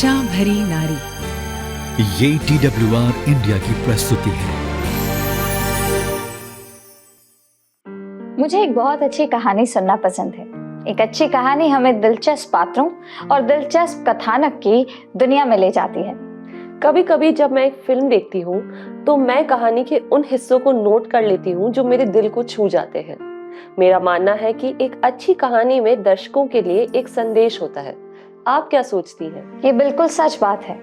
आशा भरी नारी। ये TWR इंडिया की प्रस्तुति है। मुझे एक बहुत अच्छी कहानी सुनना पसंद है। एक अच्छी कहानी हमें दिलचस्प पात्रों और दिलचस्प कथानक की दुनिया में ले जाती है। कभी कभी जब मैं एक फिल्म देखती हूँ तो मैं कहानी के उन हिस्सों को नोट कर लेती हूँ जो मेरे दिल को छू जाते हैं। मेरा मानना है कि एक अच्छी कहानी में दर्शकों के लिए एक संदेश होता है। आप क्या सोचती हैं? ये बिल्कुल सच बात है।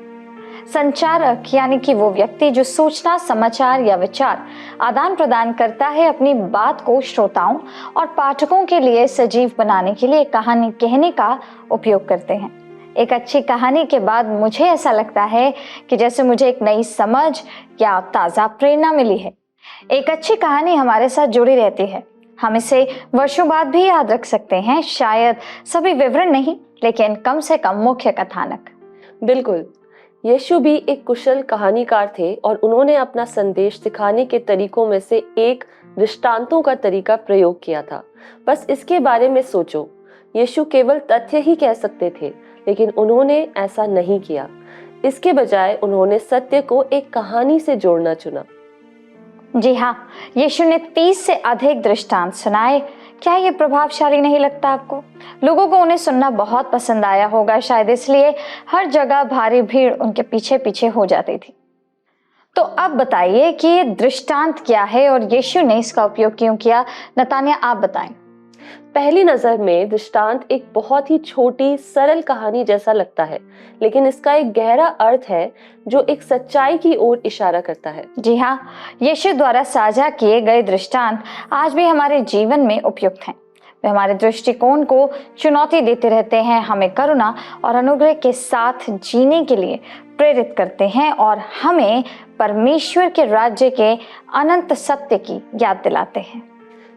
संचारक यानी कि वो व्यक्ति जो सूचना, समाचार या विचार आदान प्रदान करता है, अपनी बात को श्रोताओं और पाठकों के लिए सजीव बनाने के लिए कहानी कहने का उपयोग करते हैं। एक अच्छी कहानी के बाद मुझे ऐसा लगता है कि जैसे मुझे एक नई समझ या ताज़ा प्रेरणा मिली है। एक अच्छी कहानी हमारे साथ जुड़ी रहती है। हम इसे वर्षों बाद भी याद रख सकते हैं। शायद सभी विवरण नहीं, लेकिन कम से कम मुख्य कथानक। बिल्कुल। यीशु भी एक कुशल कहानीकार थे और उन्होंने अपना संदेश सिखाने के तरीकों में से एक दृष्टांतों का तरीका प्रयोग किया था। बस इसके बारे में सोचो। यीशु केवल तथ्य ही कह सकते थे, लेकिन उन्होंने ऐसा नहीं किया। इसके बजाय उन्होंने सत्य को एक कहानी से जोड़ना चुना। जी हाँ, यीशु ने 30 से अधिक दृष्टांत सुनाए। क्या ये प्रभावशाली नहीं लगता आपको? लोगों को उन्हें सुनना बहुत पसंद आया होगा, शायद इसलिए हर जगह भारी भीड़ उनके पीछे पीछे हो जाती थी। तो अब बताइए कि ये दृष्टांत क्या है और यीशु ने इसका उपयोग क्यों किया? नतानिया, आप बताएं। पहली नजर में दृष्टांत एक बहुत ही छोटी सरल कहानी जैसा लगता है, लेकिन इसका एक गहरा अर्थ है जो एक सच्चाई की ओर इशारा करता है। जी हाँ, यीशु द्वारा साझा किए गए दृष्टांत आज भी हमारे जीवन में उपयुक्त हैं। वे हमारे दृष्टिकोण को चुनौती देते रहते हैं, हमें करुणा और अनुग्रह के साथ जीने के लिए प्रेरित करते हैं और हमें परमेश्वर के राज्य के अनंत सत्य की याद दिलाते हैं।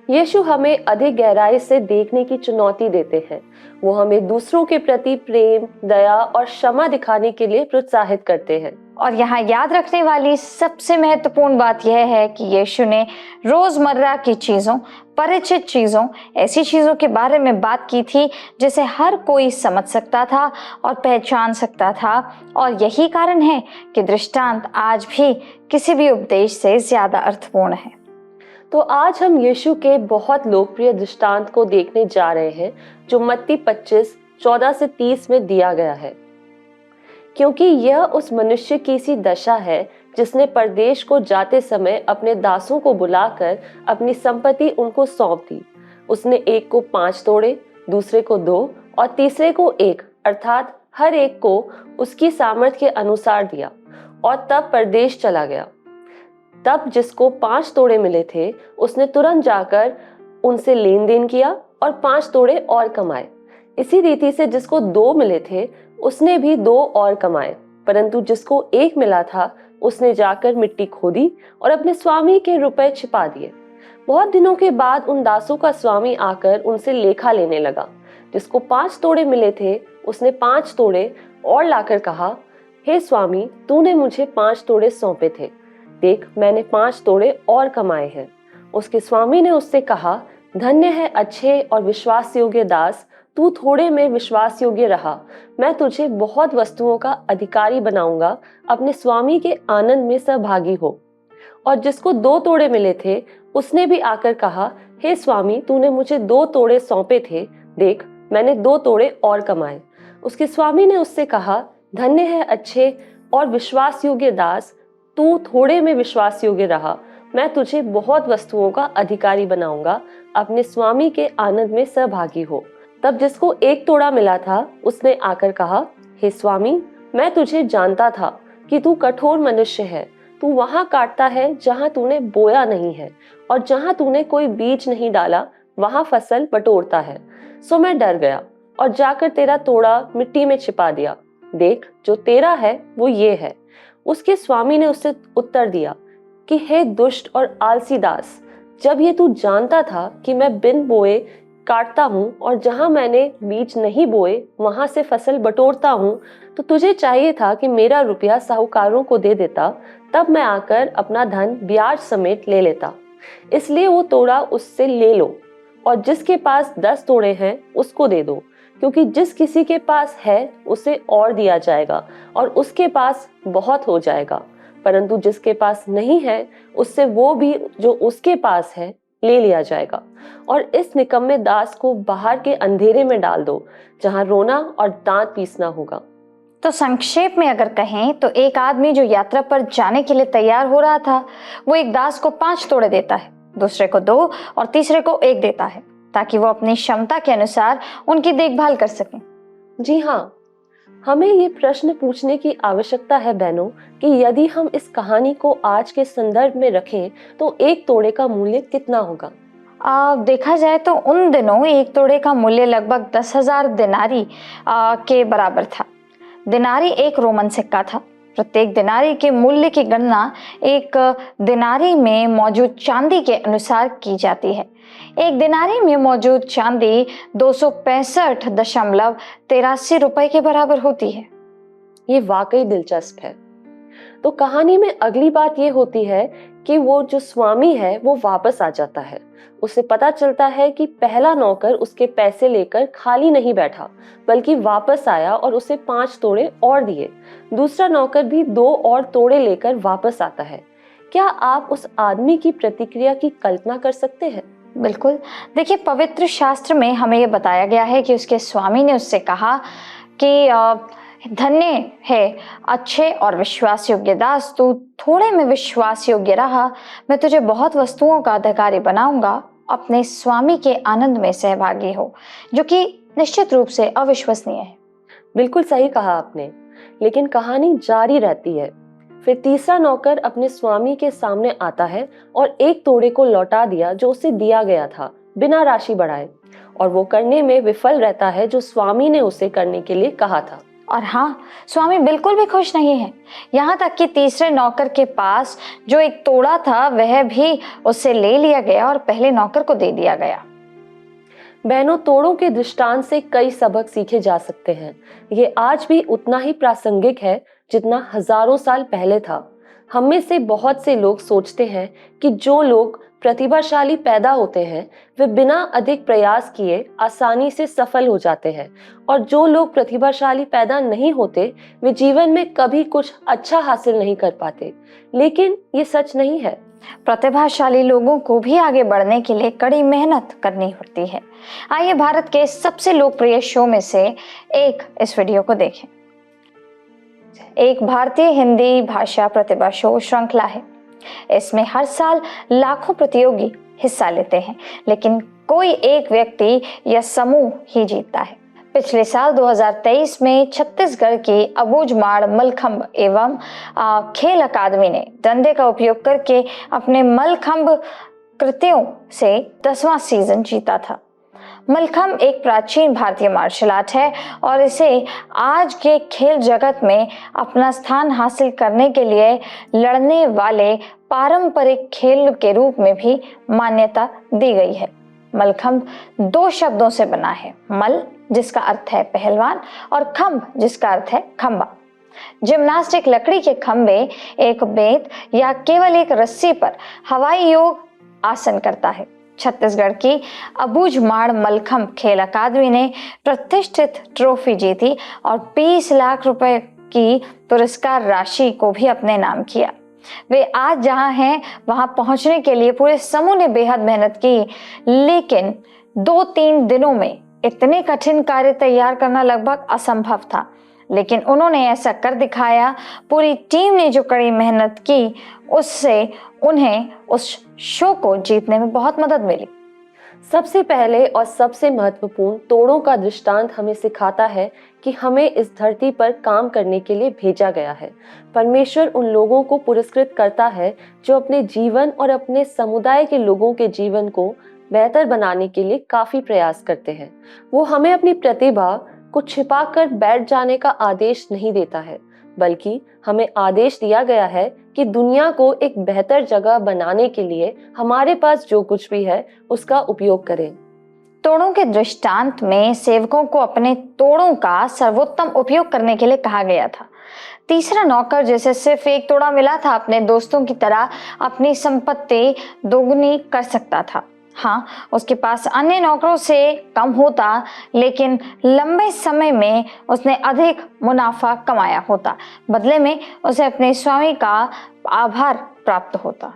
यीशु हमें अधिक गहराई से देखने की चुनौती देते हैं। वो हमें दूसरों के प्रति प्रेम, दया और क्षमा दिखाने के लिए प्रोत्साहित करते हैं। और यहाँ याद रखने वाली सबसे महत्वपूर्ण बात यह है कि यीशु ने रोजमर्रा की चीजों, परिचित चीजों, ऐसी चीजों के बारे में बात की थी जिसे हर कोई समझ सकता था और पहचान सकता था। और यही कारण है कि दृष्टांत आज भी किसी भी उपदेश से ज्यादा अर्थपूर्ण है। तो आज हम यीशु के बहुत लोकप्रिय दृष्टांत को देखने जा रहे हैं जो मत्ती 25:14 से 30 में दिया गया है, क्योंकि यह उस मनुष्य की सी दशा है जिसने परदेश को जाते समय अपने दासों को बुलाकर अपनी संपत्ति उनको सौंप दी। उसने एक को 5 तोड़े, दूसरे को 2 और तीसरे को 1, अर्थात हर एक को उसकी सामर्थ्य के अनुसार दिया और तब परदेश चला गया। तब जिसको 5 तोड़े मिले थे उसने तुरंत जाकर उनसे लेन देन किया और 5 तोड़े और कमाए। इसी रीति से जिसको 2 मिले थे उसने भी 2 और कमाए, परंतु जिसको 1 मिला था उसने जाकर मिट्टी खोदी और अपने स्वामी के रुपए छिपा दिए। बहुत दिनों के बाद उन दासों का स्वामी आकर उनसे लेखा लेने लगा। जिसको 5 तोड़े मिले थे उसने 5 तोड़े और लाकर कहा, हे स्वामी, तूने मुझे 5 तोड़े सौंपे थे, देख मैंने 5 तोड़े और कमाए हैं। उसके स्वामी ने उससे कहा, धन्य है अच्छे और विश्वास योग्य दास, तू थोड़े में विश्वास योग्य रहा, मैं तुझे बहुत वस्तुओं का अधिकारी बनाऊंगा, अपने स्वामी के आनंद में सहभागी हो। और जिसको 2 तोड़े मिले थे उसने भी आकर कहा, हे स्वामी, तूने मुझे 2 तोड़े सौंपे थे, देख मैंने 2 तोड़े और कमाए। उसके स्वामी ने उससे कहा, धन्य है अच्छे और विश्वास योग्य दास, तू थोड़े में विश्वास योग्य रहा, मैं तुझे बहुत वस्तुओं का अधिकारी बनाऊंगा, अपने स्वामी के आनंद में सहभागी हो। तब जिसको 1 तोड़ा मिला था उसने आकर कहा, हे स्वामी, मैं तुझे जानता था कि तू कठोर मनुष्य है, तू वहां काटता है जहां तूने बोया नहीं है और जहां तूने कोई बीज नहीं डाला वहां फसल बटोरता है। सो मैं डर गया और जाकर तेरा तोड़ा मिट्टी में छिपा दिया। देख, जो तेरा है वो ये है। उसके स्वामी ने उससे उत्तर दिया कि हे दुष्ट और आलसी दास, जब ये तू जानता था कि मैं बिन बोए काटता हूँ और जहां मैंने बीज नहीं बोए वहां से फसल बटोरता हूँ, तो तुझे चाहिए था कि मेरा रुपया साहूकारों को दे देता, तब मैं आकर अपना धन ब्याज समेत ले लेता। इसलिए वो तोड़ा उससे ले लो और जिसके पास 10 तोड़े हैं उसको दे दो, क्योंकि जिस किसी के पास है उसे और दिया जाएगा और उसके पास बहुत हो जाएगा, परंतु जिसके पास नहीं है उससे वो भी जो उसके पास है ले लिया जाएगा। और इस निकम्मे दास को बाहर के अंधेरे में डाल दो, जहां रोना और दांत पीसना होगा। तो संक्षेप में अगर कहें तो एक आदमी जो यात्रा पर जाने के लिए तैयार हो रहा था, वो एक दास को 5 तोड़े देता है, दूसरे को 2 और तीसरे को 1 देता है, ताकि वो अपनी क्षमता के अनुसार उनकी देखभाल कर सकें। जी हाँ, हमें ये प्रश्न पूछने की आवश्यकता है बहनों कि यदि हम इस कहानी को आज के संदर्भ में रखें तो 1 तोड़े का मूल्य कितना होगा? देखा जाए तो उन दिनों 1 तोड़े का मूल्य लगभग 10,000 दिनारी के बराबर था। दिनारी एक रोमन सिक्का था। प्रत्येक दिनारी के मूल्य की गणना एक दिनारी में मौजूद चांदी के अनुसार की जाती है। एक दिनारी में मौजूद चांदी 265.83 रुपए के बराबर होती है। ये वाकई दिलचस्प है। तो कहानी में अगली बात ये होती है कि वो जो स्वामी है वो वापस आ जाता है। उसे पता चलता है कि पहला नौकर उसके पैसे लेकर खाली नहीं बैठा, बल्कि वापस आया और उसे 5 तोड़े और दिए। दूसरा नौकर भी 2 और तोड़े लेकर वापस आता है। क्या आप उस आदमी की प्रतिक्रिया की कल्पना कर सकते हैं? बिल्कुल। देखिए, पवित्र शास्त्र में हमें यह बताया गया है कि उसके स्वामी ने उससे कहा कि धन्य है अच्छे और विश्वास योग्य दास, तू थोड़े में विश्वास योग्य रहा, मैं तुझे बहुत वस्तुओं का अधिकारी बनाऊंगा। अपने स्वामी के आनंद में सहभागी हो, जो कि निश्चित रूप से अविश्वसनीय है। बिल्कुल सही कहा आपने, लेकिन कहानी जारी रहती है। फिर तीसरा नौकर अपने स्वामी के सामने आता है और 1 तोड़े को लौटा दिया जो उसे दिया गया था, बिना राशि बढ़ाए, और वो करने में विफल रहता है जो स्वामी ने उसे करने के लिए कहा था। और हाँ, स्वामी बिल्कुल भी खुश नहीं है। यहाँ तक कि तीसरे नौकर के पास जो 1 तोड़ा था वह भी उससे ले लिया गया और पहले नौकर को दे दिया गया। बहनों, तोड़ों के दृष्टांत से कई सबक सीखे जा सकते हैं। ये आज भी उतना ही प्रासंगिक है जितना हजारों साल पहले था। हम में से बहुत से लोग सोचते हैं कि जो लोग प्रतिभाशाली पैदा होते हैं वे बिना अधिक प्रयास किए आसानी से सफल हो जाते हैं, और जो लोग प्रतिभाशाली पैदा नहीं होते वे जीवन में कभी कुछ अच्छा हासिल नहीं कर पाते। लेकिन ये सच नहीं है। प्रतिभाशाली लोगों को भी आगे बढ़ने के लिए कड़ी मेहनत करनी होती है। आइए भारत के सबसे लोकप्रिय शो में से एक इस वीडियो को देखें। एक भारतीय हिंदी भाषा प्रतिभा शो श्रृंखला है। इसमें हर साल लाखों प्रतियोगी हिस्सा लेते हैं, लेकिन कोई एक व्यक्ति या समूह ही जीतता है। पिछले साल 2023 में छत्तीसगढ़ की अबूझमाड़ मलखंब एवं खेल अकादमी ने डंडे का उपयोग करके अपने मलखंब कृतियों से 10वां सीजन जीता था। मलखंब एक प्राचीन भारतीय मार्शल आर्ट है और इसे आज के खेल जगत में अपना स्थान हासिल करने के लिए लड़ने वाले पारंपरिक खेल के रूप में भी मान्यता दी गई है। मलखंब 2 शब्दों से बना है, मल जिसका अर्थ है पहलवान और खंब जिसका अर्थ है खंबा। जिम्नास्टिक लकड़ी के खंबे एक बेंत या केवल एक रस्सी पर हवाई योग आसन करता है। छत्तीसगढ़ की अबूझमाड़ मलखंब खेल अकादमी ने प्रतिष्ठित ट्रॉफी जीती और 20 लाख रुपए की पुरस्कार राशि को भी अपने नाम किया। वे आज जहां हैं वहां पहुंचने के लिए पूरे समूह ने बेहद मेहनत की, लेकिन 2-3 दिनों में इतने कठिन कार्य तैयार करना लगभग असंभव था। लेकिन उन्होंने ऐसा कर दिखाया। पूरी टीम ने जो कड़ी मेहनत की उससे उन्हें उस शो को जीतने में बहुत मदद मिली। सबसे पहले और सबसे महत्वपूर्ण तोड़ों का दृष्टांत हमें सिखाता है कि हमें इस धरती पर काम करने के लिए भेजा गया है। परमेश्वर उन लोगों को पुरस्कृत करता है जो अपने जीवन और अपने समुदाय के लोगों के जीवन को बेहतर बनाने के लिए काफी प्रयास करते हैं। वो हमें अपनी प्रतिभा को छिपाकर बैठ जाने का आदेश नहीं देता है, बल्कि हमें आदेश दिया गया है कि दुनिया को एक बेहतर जगह बनाने के लिए हमारे पास जो कुछ भी है उसका उपयोग करें। तोड़ों के दृष्टांत में सेवकों को अपने तोड़ों का सर्वोत्तम उपयोग करने के लिए कहा गया था। तीसरा नौकर जिसे सिर्फ 1 तोड़ा मिला था, अपने दोस्तों की तरह अपनी संपत्ति दोगुनी कर सकता था। हाँ, उसके पास अन्य नौकरों से कम होता, लेकिन लंबे समय में उसने अधिक मुनाफा कमाया होता। बदले में उसे अपने स्वामी का आभार प्राप्त होता।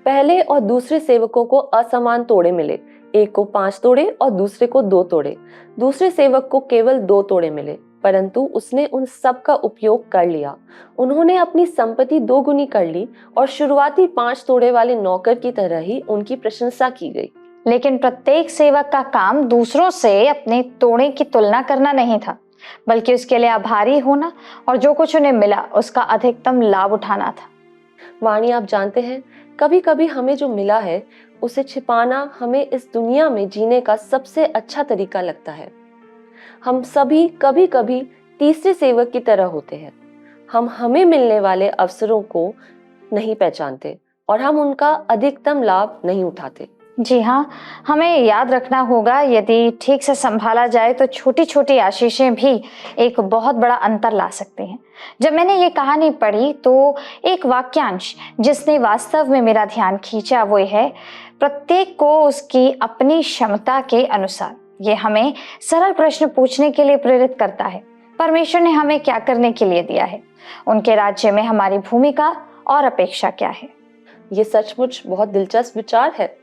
पहले और दूसरे सेवकों को असमान तोड़े मिले। एक को 5 तोड़े और दूसरे को 2 तोड़े। दूसरे सेवक को केवल 2 तोड़े मिले, परंतु उसने उन सब का उपयोग कर लिया। उन्होंने अपनी संपत्ति 2 गुनी कर ली और शुरुआती 5 तोड़े वाले नौकर की तरह ही उनकी प्रशंसा की गई। लेकिन प्रत्येक सेवक का काम दूसरों से अपने तोड़े की तुलना करना नहीं था, बल्कि उसके लिए आभारी होना और जो कुछ उन्हें मिला उसका अधिकतम लाभ उठाना था। वाणी, आप जानते हैं, कभी कभी हमें जो मिला है उसे छिपाना हमें इस दुनिया में जीने का सबसे अच्छा तरीका लगता है। हम सभी कभी कभी तीसरे सेवक की तरह होते हैं। हम हमें मिलने वाले अवसरों को नहीं पहचानते और हम उनका अधिकतम लाभ नहीं उठाते। जी हाँ, हमें याद रखना होगा, यदि ठीक से संभाला जाए तो छोटी छोटी आशीषें भी एक बहुत बड़ा अंतर ला सकते हैं। जब मैंने ये कहानी पढ़ी तो एक वाक्यांश जिसने वास्तव में मेरा ध्यान खींचा वो है, प्रत्येक को उसकी अपनी क्षमता के अनुसार। ये हमें सरल प्रश्न पूछने के लिए प्रेरित करता है। परमेश्वर ने हमें क्या करने के लिए दिया है? उनके राज्य में हमारी भूमिका और अपेक्षा क्या है? ये सचमुच बहुत दिलचस्प विचार है।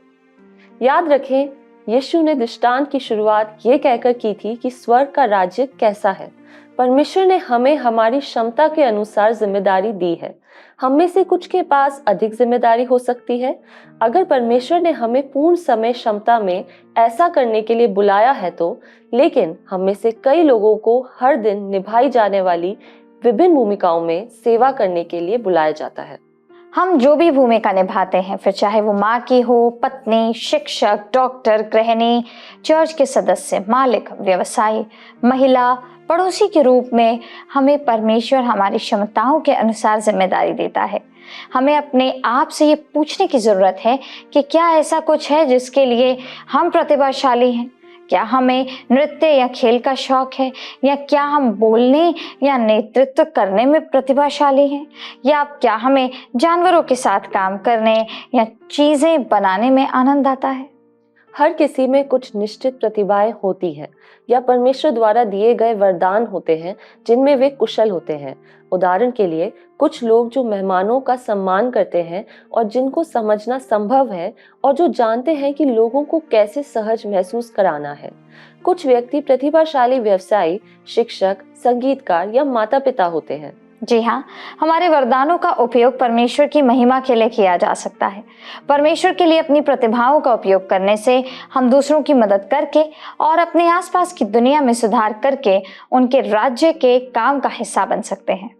याद रखें, यीशु ने दृष्टांत की शुरुआत ये कहकर की थी कि स्वर्ग का राज्य कैसा है। परमेश्वर ने हमें हमारी क्षमता के अनुसार जिम्मेदारी दी है। हम में से कुछ के पास अधिक जिम्मेदारी हो सकती है। अगर परमेश्वर ने हमें पूर्ण समय क्षमता में ऐसा करने के लिए बुलाया है तो, लेकिन हम में से कई लोगों को हर दिन निभाई जाने वाली विभिन्न भूमिकाओं में सेवा करने के लिए बुलाया जाता है। हम जो भी भूमिका निभाते हैं, फिर चाहे वो माँ की हो, पत्नी, शिक्षक, डॉक्टर, गृहिणी, चर्च के सदस्य, मालिक, व्यवसायी, महिला, पड़ोसी के रूप में, हमें परमेश्वर हमारी क्षमताओं के अनुसार जिम्मेदारी देता है। हमें अपने आप से ये पूछने की जरूरत है कि क्या ऐसा कुछ है जिसके लिए हम प्रतिभाशाली हैं? क्या हमें नृत्य या खेल का शौक है, या क्या हम बोलने या नेतृत्व करने में प्रतिभाशाली हैं, या क्या हमें जानवरों के साथ काम करने या चीजें बनाने में आनंद आता है? हर किसी में कुछ निश्चित प्रतिभाएं होती हैं या परमेश्वर द्वारा दिए गए वरदान होते हैं जिनमें वे कुशल होते हैं। उदाहरण के लिए, कुछ लोग जो मेहमानों का सम्मान करते हैं और जिनको समझना संभव है और जो जानते हैं कि लोगों को कैसे सहज महसूस कराना है। कुछ व्यक्ति प्रतिभाशाली व्यवसायी, शिक्षक, संगीतकार या माता पिता होते हैं। जी हाँ, हमारे वरदानों का उपयोग परमेश्वर की महिमा के लिए किया जा सकता है। परमेश्वर के लिए अपनी प्रतिभाओं का उपयोग करने से हम दूसरों की मदद करके और अपने आसपास की दुनिया में सुधार करके उनके राज्य के काम का हिस्सा बन सकते हैं।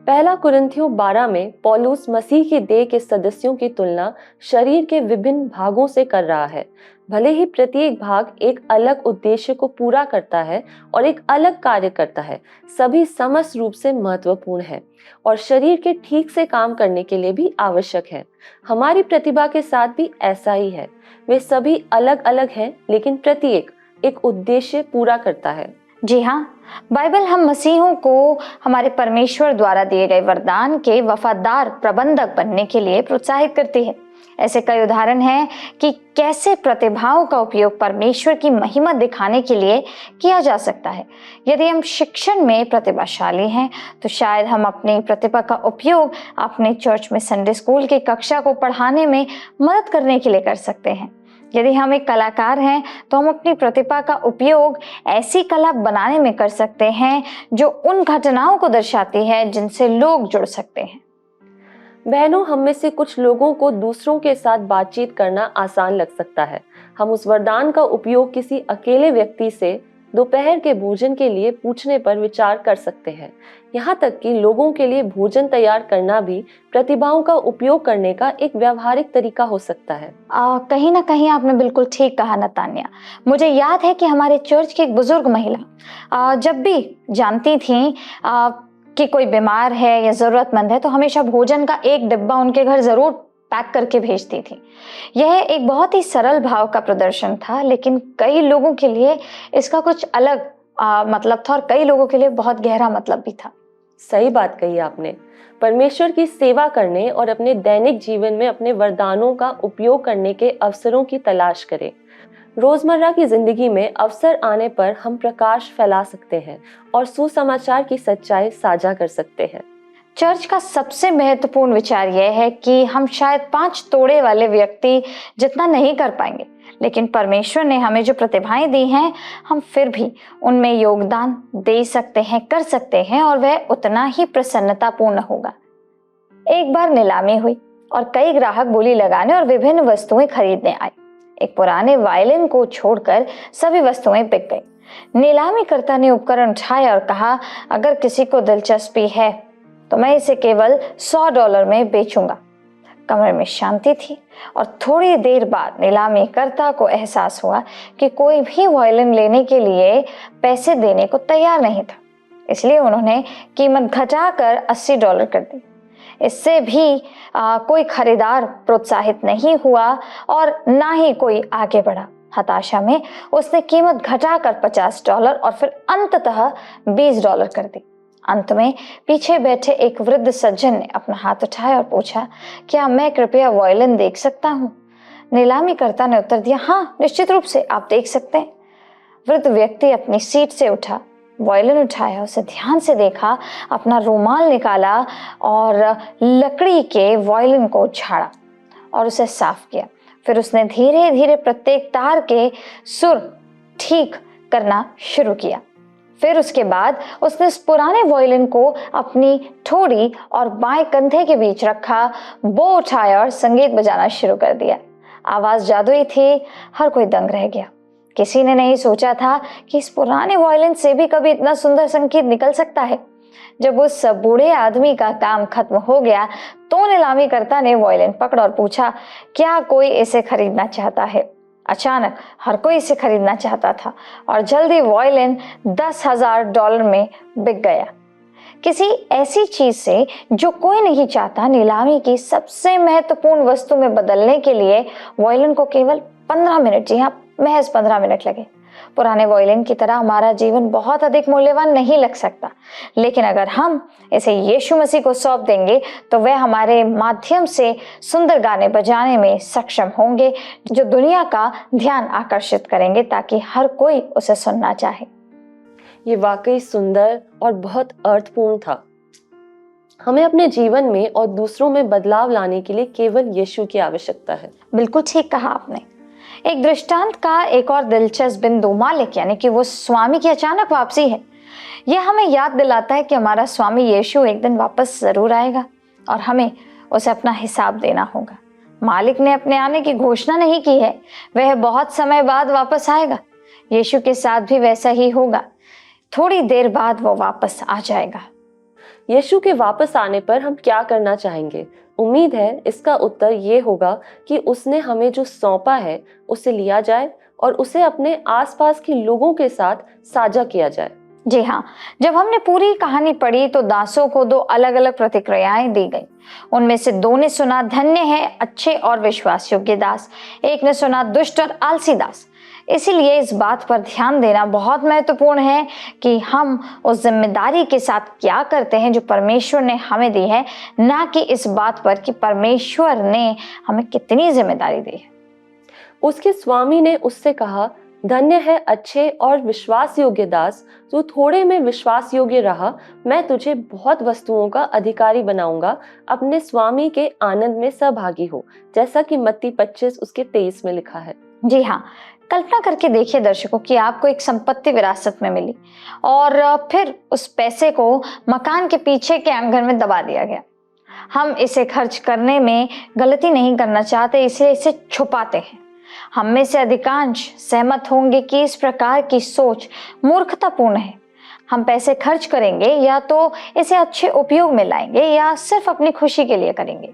पहला कुरिन्थियों 12 में पौलुस मसीह की देह के सदस्यों की तुलना शरीर के विभिन्न भागों से कर रहा है। भले ही प्रत्येक भाग एक अलग उद्देश्य को पूरा करता है और एक अलग कार्य करता है, सभी समस्त रूप से महत्वपूर्ण है और शरीर के ठीक से काम करने के लिए भी आवश्यक है। हमारी प्रतिभा के साथ भी ऐसा ही है। वे सभी अलग अलग हैं, लेकिन प्रत्येक एक उद्देश्य पूरा करता है। जी हाँ, बाइबल हम मसीहों को हमारे परमेश्वर द्वारा दिए गए वरदान के वफादार प्रबंधक बनने के लिए प्रोत्साहित करती है। ऐसे कई उदाहरण हैं कि कैसे प्रतिभाओं का उपयोग परमेश्वर की महिमा दिखाने के लिए किया जा सकता है। यदि हम शिक्षण में प्रतिभाशाली हैं तो शायद हम अपनी प्रतिभा का उपयोग अपने चर्च में संडे स्कूल की कक्षा को पढ़ाने में मदद करने के लिए कर सकते हैं। यदि हम एक कलाकार हैं तो हम अपनी प्रतिभा का उपयोग ऐसी कला बनाने में कर सकते हैं जो उन घटनाओं को दर्शाती है जिनसे लोग जुड़ सकते हैं। बहनों, हम में से कुछ लोगों को दूसरों के साथ बातचीत करना आसान लग सकता है। हम उस वरदान का उपयोग किसी अकेले व्यक्ति से दोपहर के भोजन के लिए पूछने पर विचार कर सकते हैं। यहाँ तक कि लोगों के लिए भोजन तैयार करना भी प्रतिभाओं का उपयोग करने का एक व्यावहारिक तरीका हो सकता है। कहीं ना कहीं आपने बिल्कुल ठीक कहा नतान्या। मुझे याद है कि हमारे चर्च की एक बुजुर्ग महिला जब भी जानती थी कि कोई बीमार है या जरूरतमंद है तो हमेशा भोजन का एक डिब्बा उनके घर जरूर पैक करके भेजती थी। यह एक बहुत ही सरल भाव का प्रदर्शन था, लेकिन कई लोगों के लिए इसका कुछ अलग मतलब था और कई लोगों के लिए बहुत गहरा मतलब भी था। सही बात कही आपने। परमेश्वर की सेवा करने और अपने दैनिक जीवन में अपने वरदानों का उपयोग करने के अवसरों की तलाश करें। रोजमर्रा की जिंदगी में अवसर आने पर हम प्रकाश फैला सकते हैं और सुसमाचार की सच्चाई साझा कर सकते हैं। चर्च का सबसे महत्वपूर्ण विचार यह है कि हम शायद 5 तोड़े वाले व्यक्ति जितना नहीं कर पाएंगे, लेकिन परमेश्वर ने हमें जो प्रतिभाएं दी हैं, हम फिर भी उनमें योगदान दे सकते हैं, कर सकते हैं, और वह उतना ही प्रसन्नतापूर्ण होगा। एक बार नीलामी हुई और कई ग्राहक बोली लगाने और विभिन्न वस्तुएं खरीदने आए। एक पुराने वायलिन को छोड़कर सभी वस्तुएं बिक गई। नीलामीकर्ता ने उपकरण उठाया और कहा, अगर किसी को दिलचस्पी है तो मैं इसे केवल $100 में बेचूंगा। कमरे में शांति थी और थोड़ी देर बाद नीलामीकर्ता को एहसास हुआ कि कोई भी वायलिन लेने के लिए पैसे देने को तैयार नहीं था। इसलिए उन्होंने कीमत घटाकर $80 कर दी। इससे भी कोई खरीदार प्रोत्साहित नहीं हुआ और ना ही कोई आगे बढ़ा। हताशा में उसने कीमत घटाकर $50 और फिर अंततः $20 कर दी। अंत में पीछे बैठे एक वृद्ध सज्जन ने अपना हाथ उठाया और पूछा, क्या मैं कृपया वायलिन देख सकता हूँ? नीलामीकर्ता ने उत्तर दिया, हाँ निश्चित रूप से आप देख सकते हैं। वृद्ध व्यक्ति अपनी सीट से उठा, वायलिन उठाया, उसे ध्यान से देखा, अपना रुमाल निकाला और लकड़ी के वायलिन को झाड़ा और उसे साफ किया। फिर उसने धीरे धीरे प्रत्येक तार के सुर ठीक करना शुरू किया। फिर उसके बाद उसने उस पुराने वायलिन को अपनी ठोड़ी और बाएं कंधे के बीच रखा, बो उठाया और संगीत बजाना शुरू कर दिया। आवाज जादुई थी, हर कोई दंग रह गया। किसी ने नहीं सोचा था कि इस पुराने वायलिन से भी कभी इतना सुंदर संगीत निकल सकता है। जब उस बूढ़े आदमी का काम खत्म हो गया तो नीलामीकर्ता ने वायलिन पकड़ा और पूछा, क्या कोई इसे खरीदना चाहता है? अचानक हर कोई इसे खरीदना चाहता था और जल्दी वायलिन $10,000 में बिक गया। किसी ऐसी चीज से जो कोई नहीं चाहता, नीलामी की सबसे महत्वपूर्ण वस्तु में बदलने के लिए वायलिन को केवल 15 मिनट, जी हाँ महज 15 मिनट लगे। पुराने वायलिन की तरह हमारा जीवन बहुत अधिक मूल्यवान नहीं लग सकता, लेकिन अगर हम इसे यीशु मसीह को सौंप देंगे तो वह हमारे माध्यम से सुंदर गाने बजाने में सक्षम होंगे, जो दुनिया का ध्यान आकर्षित करेंगे ताकि हर कोई उसे सुनना चाहे। ये वाकई सुंदर और बहुत अर्थपूर्ण था। हमें अपने जीवन में और दूसरों में बदलाव लाने के लिए केवल यीशु की आवश्यकता है। बिल्कुल ठीक कहा आपने। एक दृष्टांत का एक और दिलचस्प बिंदु मालिक यानी कि वो स्वामी की अचानक वापसी है। यह हमें याद दिलाता है कि हमारा स्वामी यीशु एक दिन वापस जरूर आएगा और हमें उसे अपना हिसाब देना होगा। मालिक ने अपने आने की घोषणा नहीं की है, वह बहुत समय बाद वापस आएगा। यीशु के साथ भी वैसा ही होगा, थोड़ी देर बाद वो वापस आ जाएगा। यीशु के वापस आने पर हम क्या करना चाहेंगे? उम्मीद है इसका उत्तर ये होगा कि उसने हमें जो सौंपा है उसे लिया जाए और उसे अपने आसपास के लोगों के साथ साझा किया जाए। जी हाँ, जब हमने पूरी कहानी पढ़ी तो दासों को 2 अलग अलग प्रतिक्रियाएं दी गई। उनमें से 2 ने सुना, धन्य है अच्छे और विश्वास योग्य दास। एक ने सुना, दुष्ट और आलसी दास। इसीलिए इस बात पर ध्यान देना बहुत महत्वपूर्ण है कि हम उस जिम्मेदारी के साथ क्या करते हैं जो परमेश्वर ने हमें दी है, ना कि इस बात पर कि परमेश्वर ने हमें कितनी जिम्मेदारी दी है। उसके स्वामी ने उससे कहा, धन्य है अच्छे और विश्वास योग्य दास, तू थोड़े में विश्वास योग्य रहा, मैं तुझे बहुत वस्तुओं का अधिकारी बनाऊंगा। अपने स्वामी के आनंद में सहभागी हो, जैसा कि मत्ती 25 उसके 23 में लिखा है। जी हाँ, कल्पना करके देखिए दर्शकों कि आपको एक संपत्ति विरासत में मिली और फिर उस पैसे को मकान के पीछे के आंगन में दबा दिया गया। हम इसे खर्च करने में गलती नहीं करना चाहते, इसलिए इसे छुपाते हैं। हम में से अधिकांश सहमत होंगे कि इस प्रकार की सोच मूर्खतापूर्ण है। हम पैसे खर्च करेंगे या तो इसे अच्छे उपयोग में लाएंगे या सिर्फ अपनी खुशी के लिए करेंगे।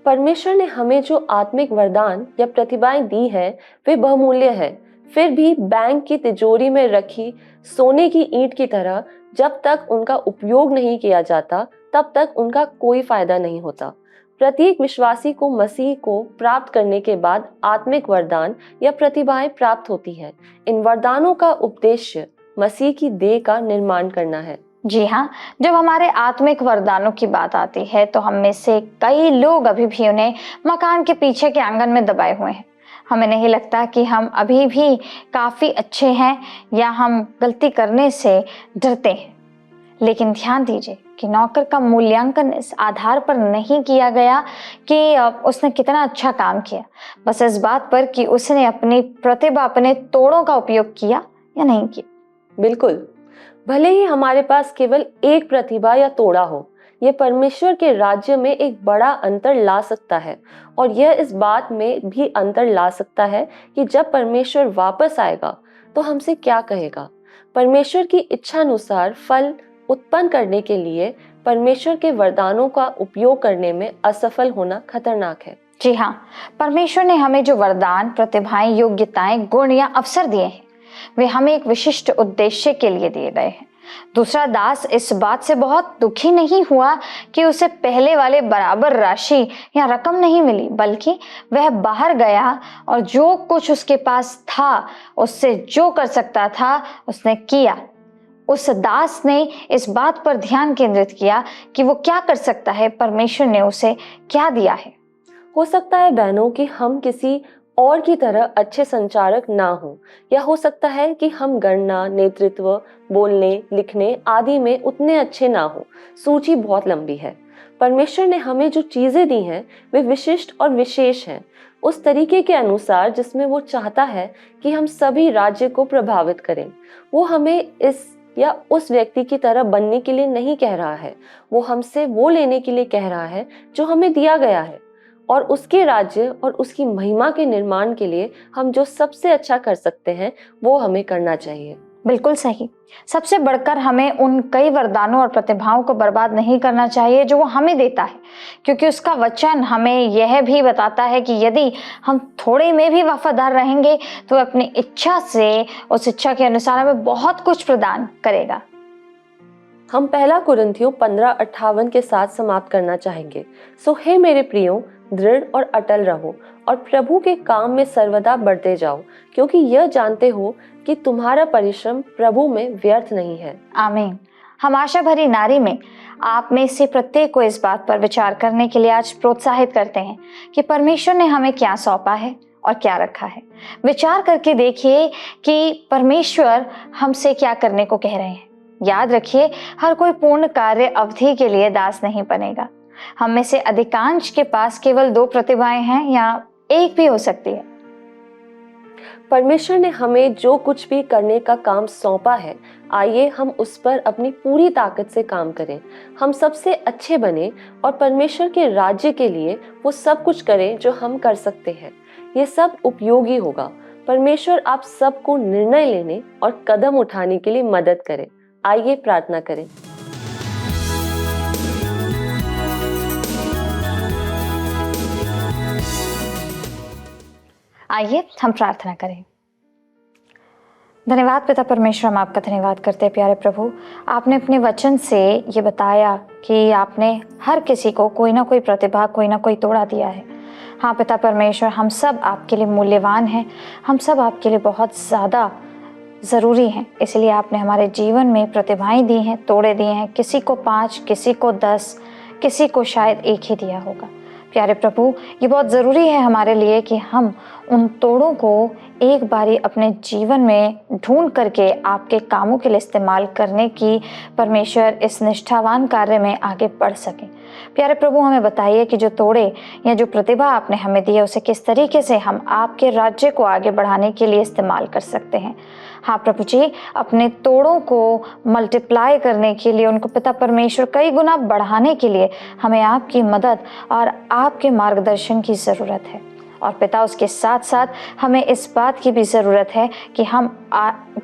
परमेश्वर ने हमें जो आत्मिक वरदान या प्रतिभाएं दी है वे बहुमूल्य है। फिर भी बैंक की तिजोरी में रखी सोने की ईंट की तरह जब तक उनका उपयोग नहीं किया जाता तब तक उनका कोई फायदा नहीं होता। प्रत्येक विश्वासी को मसीह को प्राप्त करने के बाद आत्मिक वरदान या प्रतिभाएं प्राप्त होती है। इन वरदानों का उद्देश्य मसीह की देह का निर्माण करना है। जी हाँ, जब हमारे आत्मिक वरदानों की बात आती है तो हम में से कई लोग अभी भी उन्हें मकान के पीछे के आंगन में दबाए हुए हैं। हमें नहीं लगता कि हम अभी भी काफी अच्छे हैं या हम गलती करने से डरते हैं। लेकिन ध्यान दीजिए कि नौकर का मूल्यांकन इस आधार पर नहीं किया गया कि उसने कितना अच्छा काम किया, बस इस बात पर कि उसने अपनी प्रतिभा, अपने तोड़ों का उपयोग किया या नहीं किया। बिल्कुल, भले ही हमारे पास केवल एक प्रतिभा या तोड़ा हो, यह परमेश्वर के राज्य में एक बड़ा अंतर ला सकता है। और यह इस बात में भी अंतर ला सकता है कि जब परमेश्वर वापस आएगा तो हमसे क्या कहेगा। परमेश्वर की इच्छा अनुसार फल उत्पन्न करने के लिए परमेश्वर के वरदानों का उपयोग करने में असफल होना खतरनाक है। जी हाँ, परमेश्वर ने हमें जो वरदान, प्रतिभाएं, योग्यताएं, गुण या अवसर दिए हैं, वे हमें एक विशिष्ट उद्देश्य के लिए दिए गए हैं। दूसरा दास इस बात से बहुत दुखी नहीं हुआ कि उसे पहले वाले बराबर राशि या रकम नहीं मिली, बल्कि वह बाहर गया और जो कुछ उसके पास था, उससे जो कर सकता था, उसने किया। उस दास ने इस बात पर ध्यान केंद्रित किया कि वो क्या कर सकता है, परमेश्वर ने उसे क्या दिया है। हो सकता है बहनों कि हम किसी और की तरह अच्छे संचारक ना हो, या हो सकता है कि हम गणना, नेतृत्व, बोलने, लिखने आदि में उतने अच्छे ना हो। सूची बहुत लंबी है। परमेश्वर ने हमें जो चीजें दी हैं वे विशिष्ट और विशेष हैं, उस तरीके के अनुसार जिसमें वो चाहता है कि हम सभी राज्य को प्रभावित करें। वो हमें इस या उस व्यक्ति की तरह बनने के लिए नहीं कह रहा है, वो हमसे वो लेने के लिए कह रहा है जो हमें दिया गया है, और उसके राज्य और उसकी महिमा के निर्माण के लिए हम जो सबसे अच्छा कर सकते हैं वो हमें करना चाहिए। बिल्कुल सही। सबसे बढ़कर हमें उन कई वरदानों और प्रतिभाओं को बर्बाद नहीं करना चाहिए जो वो हमें देता है, क्योंकि उसका वचन हमें यह भी बताता है कि यदि हम थोड़े में भी वफादार रहेंगे तो अपनी इच्छा से, उस इच्छा के अनुसार हमें बहुत कुछ प्रदान करेगा। हम पहला कुरिन्थियों 15:58 के साथ समाप्त करना चाहेंगे। सो हे मेरे प्रियो, दृढ़ और अटल रहो और प्रभु के काम में सर्वदा बढ़ते जाओ, क्योंकि यह जानते हो कि तुम्हारा परिश्रम प्रभु में व्यर्थ नहीं है। आमीन। हम आशा भरी नारी में आप में से प्रत्येक को इस बात पर विचार करने के लिए आज प्रोत्साहित करते हैं कि परमेश्वर ने हमें क्या सौंपा है और क्या रखा है। विचार करके देखिए कि परमेश्वर हमसे क्या करने को कह रहे हैं। याद रखिए, हर कोई पूर्ण कार्य अवधि के लिए दास नहीं बनेगा। हम में से अधिकांश के पास केवल 2 प्रतिभाएं हैं या एक भी हो सकती है। परमेश्वर ने हमें जो कुछ भी करने का काम सौंपा है, आइए हम उस पर अपनी पूरी ताकत से काम करें। हम सबसे अच्छे बने और परमेश्वर के राज्य के लिए वो सब कुछ करें जो हम कर सकते हैं। ये सब उपयोगी होगा। परमेश्वर आप सबको निर्णय लेने और कदम उठाने के लिए मदद करे। आइए प्रार्थना करें। आइए हम प्रार्थना करें। धन्यवाद पिता परमेश्वर, हम आपका धन्यवाद करते हैं प्यारे प्रभु। आपने अपने वचन से ये बताया कि आपने हर किसी को कोई ना कोई प्रतिभा, कोई ना कोई तोड़ा दिया है। हाँ पिता परमेश्वर, हम सब आपके लिए मूल्यवान हैं, हम सब आपके लिए बहुत ज़्यादा ज़रूरी हैं। इसलिए आपने हमारे जीवन में प्रतिभाएं दी हैं, तोड़े दिए हैं। किसी को 5, किसी को 10, किसी को शायद 1 ही दिया होगा। प्यारे प्रभु, ये बहुत ज़रूरी है हमारे लिए कि हम उन तोड़ों को एक बारी अपने जीवन में ढूंढ करके आपके कामों के लिए इस्तेमाल करने की परमेश्वर इस निष्ठावान कार्य में आगे बढ़ सकें। प्यारे प्रभु, हमें बताइए कि जो तोड़े या जो प्रतिभा आपने हमें दी है उसे किस तरीके से हम आपके राज्य को आगे बढ़ाने के लिए इस्तेमाल कर सकते हैं। हाँ प्रभु जी, अपने तोड़ों को मल्टीप्लाई करने के लिए, उनको पिता परमेश्वर कई गुना बढ़ाने के लिए हमें आपकी मदद और आपके मार्गदर्शन की ज़रूरत है। और पिता, उसके साथ साथ हमें इस बात की भी ज़रूरत है कि हम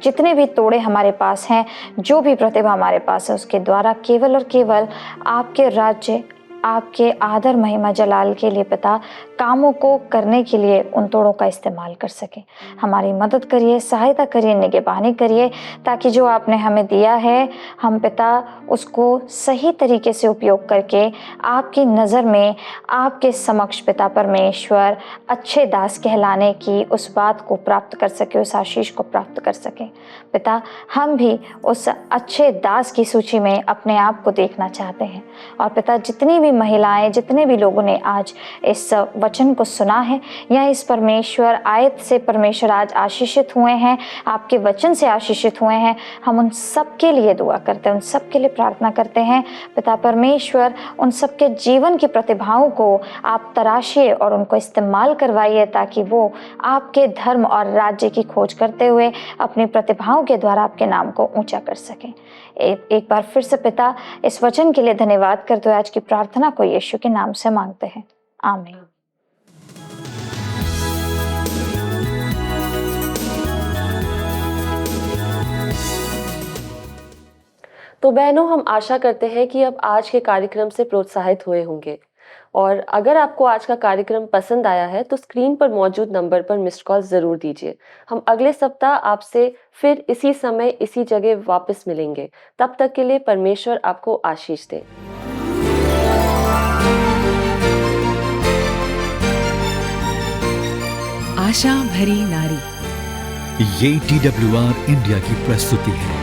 जितने भी तोड़े हमारे पास हैं, जो भी प्रतिभा हमारे पास है, उसके द्वारा केवल और केवल आपके राज्य, आपके आदर महिमा जलाल के लिए पिता कामों को करने के लिए उन तोड़ों का इस्तेमाल कर सके। हमारी मदद करिए, सहायता करिए, निगहबानी करिए, ताकि जो आपने हमें दिया है हम पिता उसको सही तरीके से उपयोग करके आपकी नज़र में आपके समक्ष पिता परमेश्वर अच्छे दास कहलाने की उस बात को प्राप्त कर सके, उस आशीष को प्राप्त कर सके। पिता हम भी उस अच्छे दास की सूची में अपने आप को देखना चाहते हैं। और पिता जितनी भी महिलाएं, जितने भी लोगों ने आज इस वचन को सुना है या इस परमेश्वर आयत से परमेश्वर आज आशीषित हुए हैं, आपके वचन से आशीषित हुए हैं, हम उन सब के लिए दुआ करते हैं, उन सब के लिए प्रार्थना करते हैं। पिता परमेश्वर उन सबके जीवन की प्रतिभाओं को आप तराशिए और उनको इस्तेमाल करवाइए, ताकि वो आपके धर्म और राज्य की खोज करते हुए अपनी प्रतिभाओं के द्वारा आपके नाम को ऊंचा कर सकें। एक बार फिर से पिता इस वचन के लिए धन्यवाद करते हुए आज की प्रार्थना को यीशु के नाम से मांगते हैं, आमीन। तो बहनों, हम आशा करते हैं कि अब आज के कार्यक्रम से प्रोत्साहित हुए होंगे। और अगर आपको आज का कार्यक्रम पसंद आया है तो स्क्रीन पर मौजूद नंबर पर मिस्ड कॉल जरूर दीजिए। हम अगले सप्ताह आपसे फिर इसी समय इसी जगह वापस मिलेंगे। तब तक के लिए परमेश्वर आपको आशीष दे। आशा भरी नारी, ये TWR इंडिया की प्रस्तुति है।